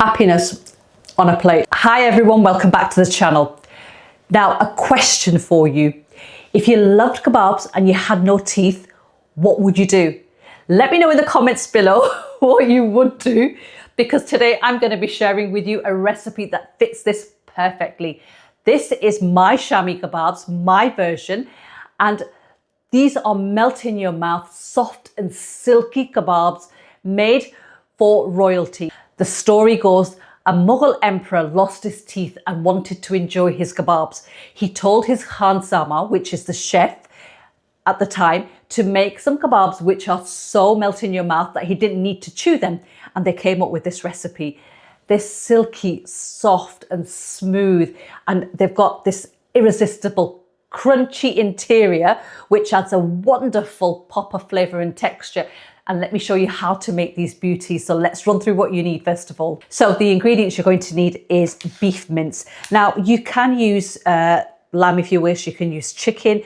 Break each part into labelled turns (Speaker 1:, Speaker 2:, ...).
Speaker 1: happiness on a plate. Hi everyone, welcome back to the channel. Now, a question for you. If you loved kebabs and you had no teeth, what would you do? Let me know in the comments below what you would do, because today I'm going to be sharing with you a recipe that fits this perfectly. This is my Shami Kebabs, my version, and these are melt in your mouth, soft and silky kebabs made for royalty. The story goes, a Mughal emperor lost his teeth and wanted to enjoy his kebabs. He told his Khanzama, which is the chef at the time, to make some kebabs which are so melt in your mouth that he didn't need to chew them. And they came up with this recipe. They're silky, soft and smooth, and they've got this irresistible crunchy interior which adds a wonderful pop of flavour and texture. And let me show you how to make these beauties. So let's run through what you need first of all. So the ingredients you're going to need is beef mince. Now you can use lamb if you wish, you can use chicken.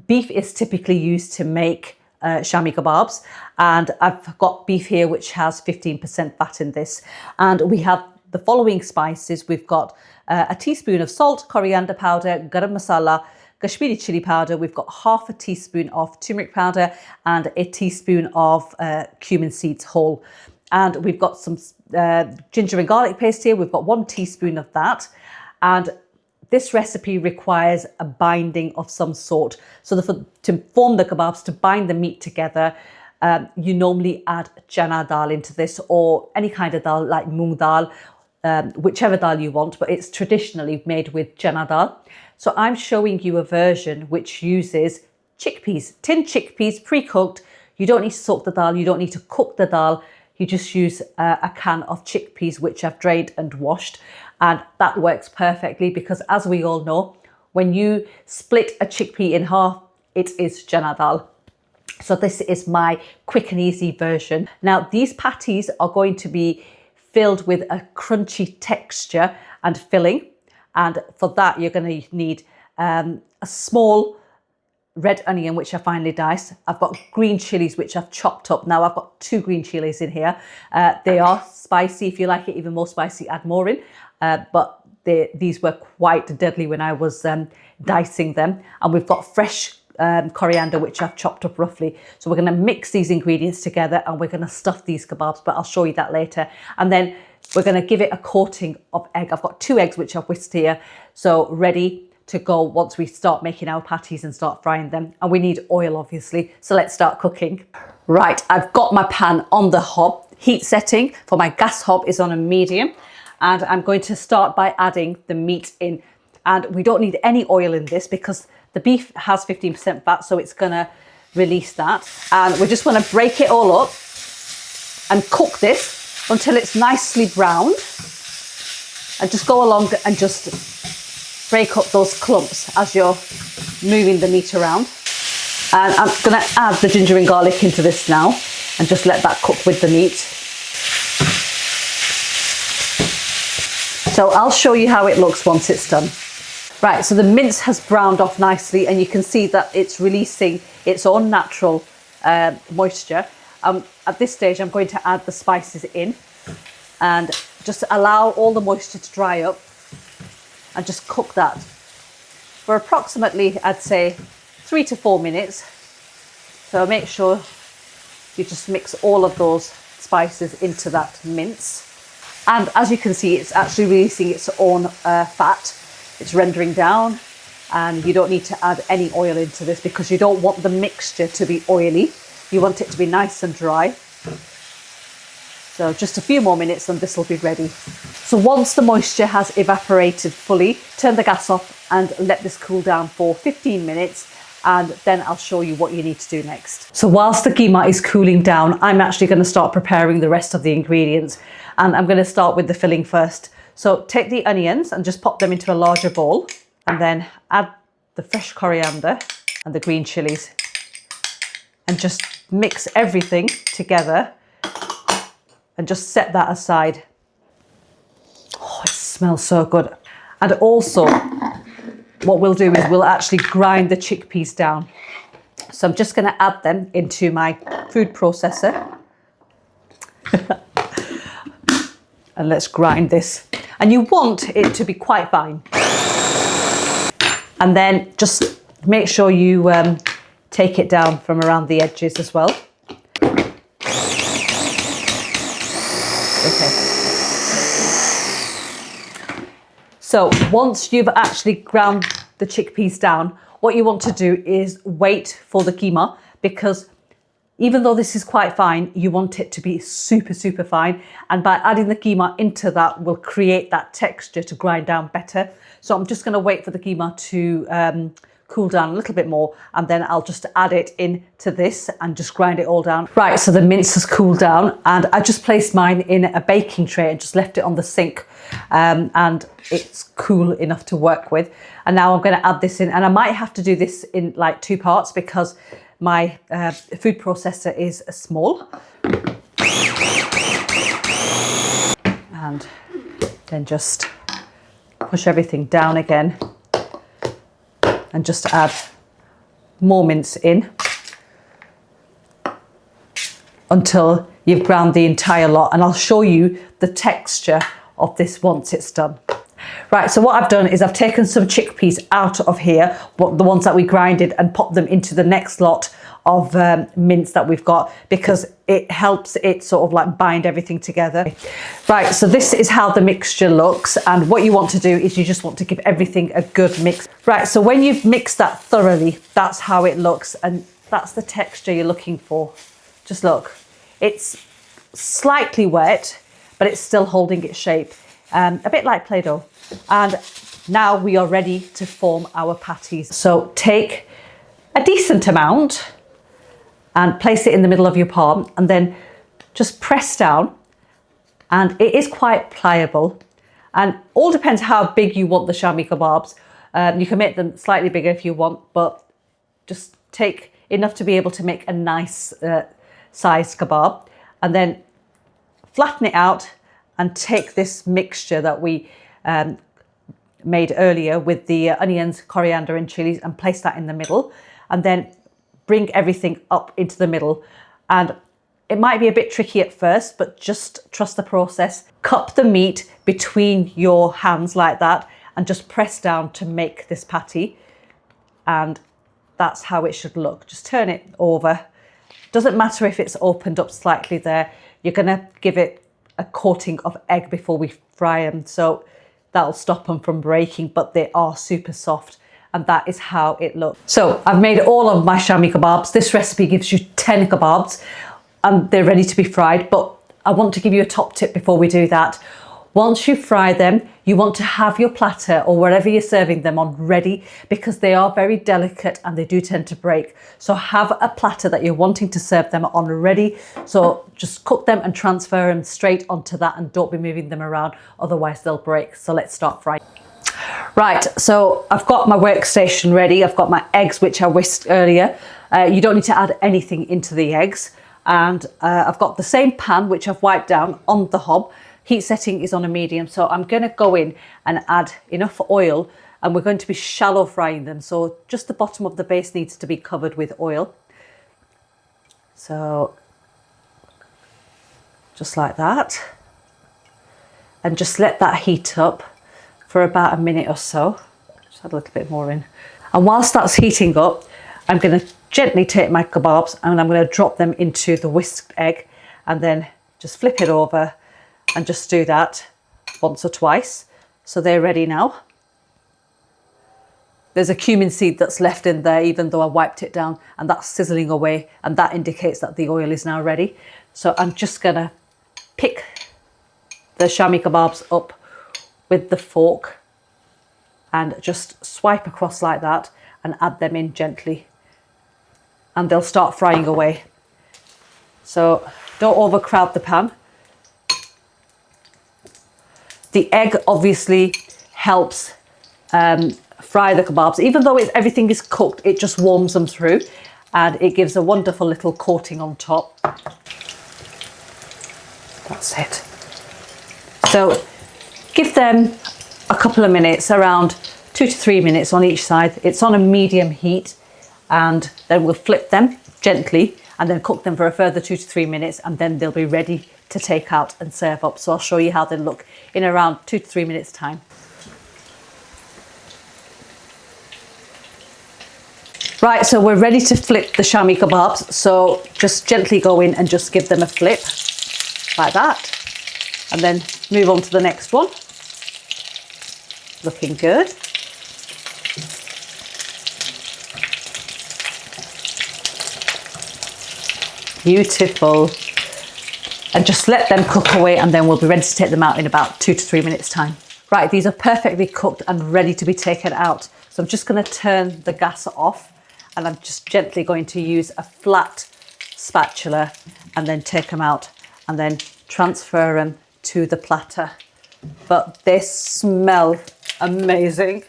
Speaker 1: Beef is typically used to make Shami kebabs, and I've got beef here which has 15% fat in this. And we have the following spices. We've got a teaspoon of salt, coriander powder, garam masala, Kashmiri chilli powder. We've got half a teaspoon of turmeric powder and a teaspoon of cumin seeds whole. And we've got some ginger and garlic paste here. We've got 1 teaspoon of that. And this recipe requires a binding of some sort. So to form the kebabs, to bind the meat together, you normally add chana dal into this, or any kind of dal like moong dal, whichever dal you want, but it's traditionally made with chana dal. So I'm showing you a version which uses chickpeas, tinned chickpeas, pre-cooked. You don't need to soak the dal, you don't need to cook the dal. You just use a can of chickpeas which I've drained and washed. And that works perfectly because, as we all know, when you split a chickpea in half, it is chana dal. So this is my quick and easy version. Now these patties are going to be filled with a crunchy texture and filling. And for that, you're going to need a small red onion, which I finely diced. I've got green chillies, which I've chopped up. Now I've got 2 green chillies in here. They are spicy. If you like it even more spicy, add more in. But these were quite deadly when I was dicing them. And we've got fresh coriander, which I've chopped up roughly. So we're going to mix these ingredients together and we're going to stuff these kebabs, but I'll show you that later. And then we're going to give it a coating of egg. I've got 2 eggs which I've whisked here, so ready to go once we start making our patties and start frying them. And we need oil, obviously, so let's start cooking. Right, I've got my pan on the hob. Heat setting for my gas hob is on a medium, and I'm going to start by adding the meat in. And we don't need any oil in this because the beef has 15% fat, so it's going to release that. And we just want to break it all up and cook this until it's nicely browned, and just go along and just break up those clumps as you're moving the meat around. And I'm going to add the ginger and garlic into this now and just let that cook with the meat. So I'll show you how it looks once it's done. Right, so the mince has browned off nicely, and you can see that it's releasing its own natural moisture. At this stage, I'm going to add the spices in and just allow all the moisture to dry up and just cook that for approximately, I'd say, 3 to 4 minutes. So make sure you just mix all of those spices into that mince. And as you can see, it's actually releasing its own fat. It's rendering down, and you don't need to add any oil into this because you don't want the mixture to be oily. You want it to be nice and dry. So just a few more minutes and this will be ready. So once the moisture has evaporated fully, turn the gas off and let this cool down for 15 minutes. And then I'll show you what you need to do next. So whilst the keema is cooling down, I'm actually going to start preparing the rest of the ingredients. And I'm going to start with the filling first. So take the onions and just pop them into a larger bowl, and then add the fresh coriander and the green chilies, and just mix everything together and just set that aside. Oh, it smells so good. And also what we'll do is we'll actually grind the chickpeas down. So I'm just going to add them into my food processor. And let's grind this. And you want it to be quite fine. And then just make sure you take it down from around the edges as well. Okay. So once you've actually ground the chickpeas down, what you want to do is wait for the keema, because even though this is quite fine, you want it to be super, super fine. And by adding the keema into that will create that texture to grind down better. So I'm just going to wait for the keema to cool down a little bit more, and then I'll just add it into this and just grind it all down. Right, so the mince has cooled down, and I just placed mine in a baking tray and just left it on the sink, and it's cool enough to work with. And now I'm going to add this in, and I might have to do this in like 2 parts because my food processor is small. And then just push everything down again and just add more mince in until you've ground the entire lot. And I'll show you the texture of this once it's done. Right, so what I've done is I've taken some chickpeas out of here, the ones that we grinded, and popped them into the next lot of mince that we've got, because it helps it sort of like bind everything together. Right, so this is how the mixture looks, and what you want to do is you just want to give everything a good mix. Right, so when you've mixed that thoroughly, that's how it looks, and that's the texture you're looking for. Just look, it's slightly wet, but it's still holding its shape, a bit like Play-Doh. And now we are ready to form our patties. So take a decent amount and place it in the middle of your palm, and then just press down, and it is quite pliable, and all depends how big you want the Shami Kebabs. You can make them slightly bigger if you want, but just take enough to be able to make a nice sized kebab, and then flatten it out and take this mixture that we made earlier with the onions, coriander and chillies, and place that in the middle, and then bring everything up into the middle. And it might be a bit tricky at first, but just trust the process. Cup the meat between your hands like that and just press down to make this patty. And that's how it should look. Just turn it over. Doesn't matter if it's opened up slightly there. You're gonna give it a coating of egg before we fry them, so that'll stop them from breaking, but they are super soft. And that is how it looks. So I've made all of my Shami kebabs. This recipe gives you 10 kebabs and they're ready to be fried. But I want to give you a top tip before we do that. Once you fry them, you want to have your platter or wherever you're serving them on ready, because they are very delicate and they do tend to break. So have a platter that you're wanting to serve them on ready. So just cook them and transfer them straight onto that, and don't be moving them around, otherwise they'll break. So let's start frying. Right, so I've got my workstation ready. I've got my eggs, which I whisked earlier. You don't need to add anything into the eggs. And I've got the same pan, which I've wiped down, on the hob. Heat setting is on a medium. So I'm going to go in and add enough oil, and we're going to be shallow frying them. So just the bottom of the base needs to be covered with oil. So just like that. And just let that heat up for about a minute or so. Just add a little bit more in. And whilst that's heating up, I'm going to gently take my kebabs and I'm going to drop them into the whisked egg, and then just flip it over and just do that once or twice. So they're ready now. There's a cumin seed that's left in there, even though I wiped it down, and that's sizzling away, and that indicates that the oil is now ready. So I'm just going to pick the Shami kebabs up with the fork and just swipe across like that and add them in gently, and they'll start frying away. So don't overcrowd the pan. The egg obviously helps fry the kebabs. Even though everything is cooked, it just warms them through, and it gives a wonderful little coating on top. That's it. So give them a couple of minutes, around 2 to 3 minutes on each side. It's on a medium heat, and then we'll flip them gently and then cook them for a further 2 to 3 minutes, and then they'll be ready to take out and serve up. So I'll show you how they look in around 2 to 3 minutes time. Right, so we're ready to flip the Shami kebabs. So just gently go in and just give them a flip like that. And then move on to the next one. Looking good. Beautiful. And just let them cook away, and then we'll be ready to take them out in about 2 to 3 minutes time. Right, these are perfectly cooked and ready to be taken out. So I'm just going to turn the gas off, and I'm just gently going to use a flat spatula and then take them out and then transfer them to the platter. But they smell amazing.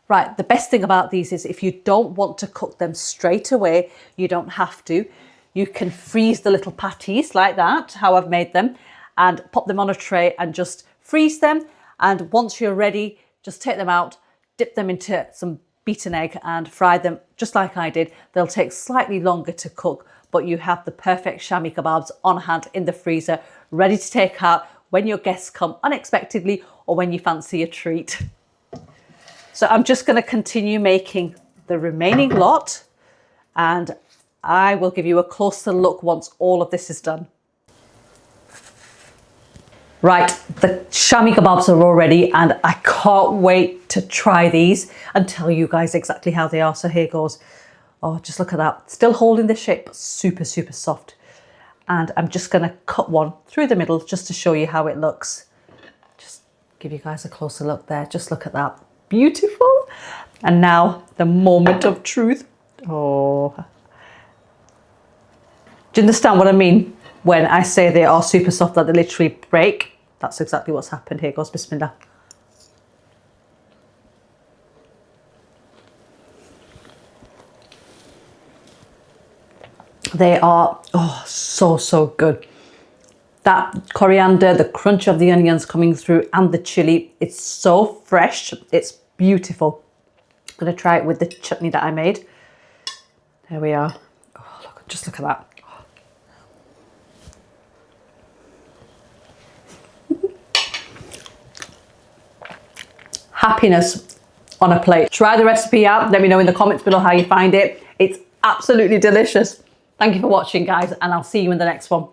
Speaker 1: Right, the best thing about these is if you don't want to cook them straight away, you don't have to. You can freeze the little patties like that, how I've made them, and pop them on a tray and just freeze them. And once you're ready, just take them out, dip them into some beaten egg and fry them just like I did. They'll take slightly longer to cook, but you have the perfect Shami kebabs on hand in the freezer, ready to take out when your guests come unexpectedly or when you fancy a treat. So I'm just going to continue making the remaining lot, and I will give you a closer look once all of this is done. Right, the Shami kebabs are all ready, and I can't wait to try these and tell you guys exactly how they are. So here goes. Oh, just look at that. Still holding the shape, but super, super soft. And I'm just going to cut one through the middle just to show you how it looks. Just give you guys a closer look there. Just look at that. Beautiful. And now the moment of truth. Oh. Do you understand what I mean when I say they are super soft, that they literally break? That's exactly what's happened. Here goes, bismillah. They are, oh, so, so good. That coriander, the crunch of the onions coming through, and the chili, it's so fresh. It's beautiful. I'm going to try it with the chutney that I made. There we are. Oh, look, just look at that. Happiness on a plate. Try the recipe out. Let me know in the comments below how you find it. It's absolutely delicious. Thank you for watching, guys, and I'll see you in the next one.